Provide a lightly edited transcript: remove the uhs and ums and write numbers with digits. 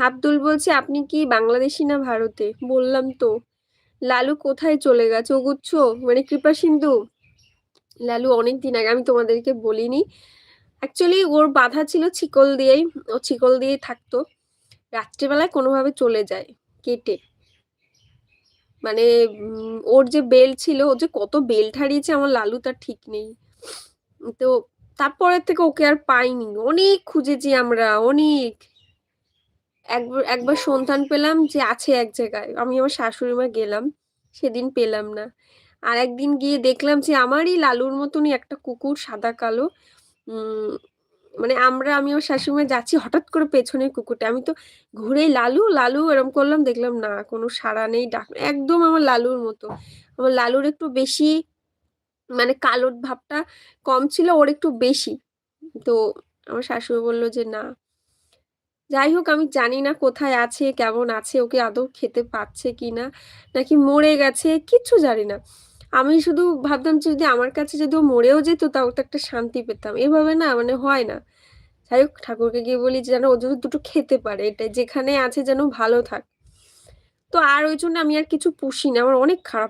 আব্দুল বলছে, আপনি কি বাংলাদেশি না ভারতে? বললাম তো। লালু কোথায় চলে গেছে? ওগুচ্ছ মানে কৃপা সিন্ধু। লালু অনেকদিন আগে, আমি তোমাদেরকে বলিনি, অ্যাকচুয়ালি ওর বাধা ছিল শিকল দিয়েই, ও শিকল দিয়েই থাকতো। রাত্রিবেলায় কোনোভাবে চলে যায় কেটে, মানে ওর যে বেল্ট ছিল, ও যে কত বেল্ট হারিয়েছে আমার লালু তার ঠিক নেই। তো তারপরের থেকে ওকে আর পাইনি, অনেক খুঁজেছি আমরা, অনেক। একবার একবার সন্ধান পেলাম যে আছে এক জায়গায়, আমি আমার শাশুড়ি মা গেলাম, সেদিন পেলাম না। আর একদিন গিয়ে দেখলাম যে আমারই লালুর মতনই একটা কুকুর, সাদা কালো। উম মানে আমি আমার শাশুড়ি মা যাচ্ছি, হঠাৎ করে পেছনের কুকুরটা, আমি তো ঘুরে লালু লালু এরম করলাম, দেখলাম না, কোনো সাড়া নেই, ডাক, একদম আমার লালুর মতো। আমার লালুর একটু বেশি, মানে কালোর ভাবটা কম ছিল, ওর একটু বেশি। তো আমার শাশুড়ি বললো যে না। যাই হোক, আমি জানি না কোথায় আছে, কেমন আছে, ওকে আদৌ খেতে পাচ্ছে কিনা, নাকি মরে গেছে, কিচ্ছু জানি না। আমি শুধু ভাবতাম যে যদি আমার কাছে যদি ও মরেও যেত, তাও তো একটা শান্তি পেতাম, এভাবে না মানে হয় না। যাই হোক, ঠাকুরকে গিয়ে বলি যে যেন ও যেন দুটো খেতে পারে, এটাই, যেখানে আছে যেন ভালো থাক। তো আর ওই জন্য আমি আর কিছু পুষি না, আমার অনেক খারাপ